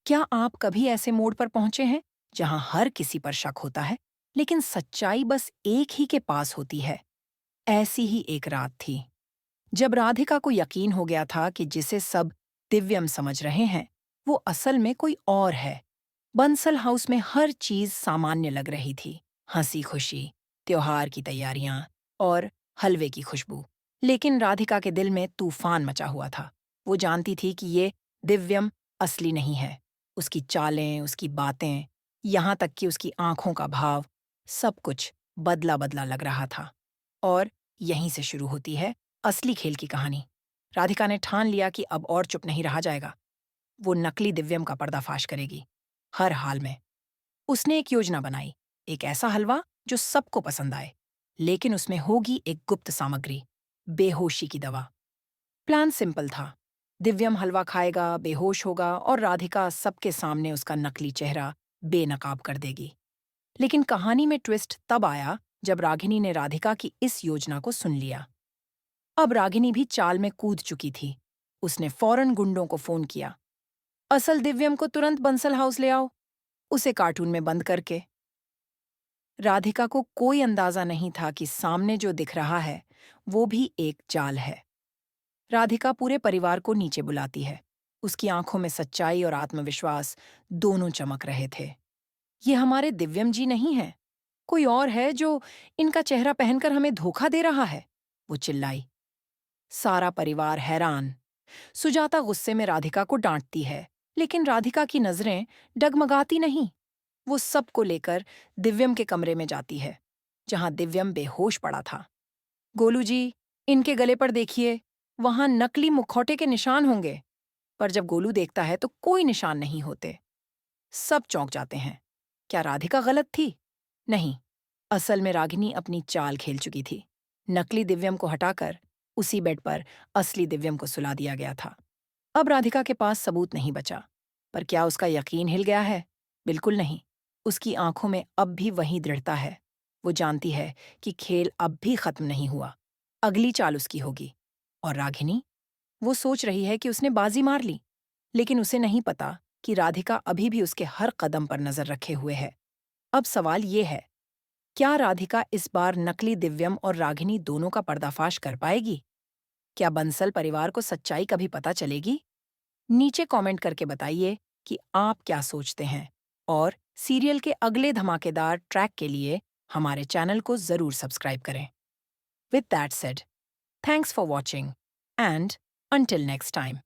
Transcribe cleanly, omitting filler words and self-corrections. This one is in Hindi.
क्या आप कभी ऐसे मोड़ पर पहुंचे हैं जहां हर किसी पर शक होता है, लेकिन सच्चाई बस एक ही के पास होती है? ऐसी ही एक रात थी जब राधिका को यकीन हो गया था कि जिसे सब दिव्यम समझ रहे हैं, वो असल में कोई और है। बंसल हाउस में हर चीज सामान्य लग रही थी। हंसी खुशी, त्योहार की तैयारियां और हलवे की खुशबू। लेकिन राधिका के दिल में तूफान मचा हुआ था। वो जानती थी कि ये दिव्यम असली नहीं है। उसकी चालें, उसकी बातें, यहाँ तक कि उसकी आंखों का भाव, सब कुछ बदला बदला लग रहा था। और यहीं से शुरू होती है असली खेल की कहानी। राधिका ने ठान लिया कि अब और चुप नहीं रहा जाएगा। वो नकली दिव्यम का पर्दाफाश करेगी, हर हाल में। उसने एक योजना बनाई, एक ऐसा हलवा जो सबको पसंद आए, लेकिन उसमें होगी एक गुप्त सामग्री, बेहोशी की दवा। प्लान सिंपल था। दिव्यम हलवा खाएगा, बेहोश होगा और राधिका सबके सामने उसका नकली चेहरा बेनकाब कर देगी। लेकिन कहानी में ट्विस्ट तब आया जब रागिनी ने राधिका की इस योजना को सुन लिया। अब रागिनी भी चाल में कूद चुकी थी। उसने फौरन गुंडों को फोन किया। असल दिव्यम को तुरंत बंसल हाउस ले आओ, उसे कार्टून में बंद करके। राधिका को कोई अंदाजा नहीं था कि सामने जो दिख रहा है वो भी एक चाल है। राधिका पूरे परिवार को नीचे बुलाती है। उसकी आंखों में सच्चाई और आत्मविश्वास दोनों चमक रहे थे। ये हमारे दिव्यम जी नहीं है, कोई और है जो इनका चेहरा पहनकर हमें धोखा दे रहा है, वो चिल्लाई। सारा परिवार हैरान। सुजाता गुस्से में राधिका को डांटती है, लेकिन राधिका की नजरें डगमगाती नहीं। वो सबको लेकर दिव्यम के कमरे में जाती है, जहां दिव्यम बेहोश पड़ा था। गोलू जी, इनके गले पर देखिए, वहां नकली मुखौटे के निशान होंगे। पर जब गोलू देखता है तो कोई निशान नहीं होते। सब चौंक जाते हैं। क्या राधिका गलत थी? नहीं, असल में रागिनी अपनी चाल खेल चुकी थी। नकली दिव्यम को हटाकर उसी बेड पर असली दिव्यम को सुला दिया गया था। अब राधिका के पास सबूत नहीं बचा। पर क्या उसका यकीन हिल गया है? बिल्कुल नहीं। उसकी आंखों में अब भी वही दृढ़ता है। वो जानती है कि खेल अब भी खत्म नहीं हुआ। अगली चाल उसकी होगी। और रागिनी? वो सोच रही है कि उसने बाजी मार ली, लेकिन उसे नहीं पता कि राधिका अभी भी उसके हर कदम पर नजर रखे हुए है। अब सवाल ये है, क्या राधिका इस बार नकली दिव्यम और रागिनी दोनों का पर्दाफाश कर पाएगी? क्या बंसल परिवार को सच्चाई कभी पता चलेगी? नीचे कमेंट करके बताइए कि आप क्या सोचते हैं। और सीरियल के अगले धमाकेदार ट्रैक के लिए हमारे चैनल को जरूर सब्सक्राइब करें। With that said, thanks for watching and until next time.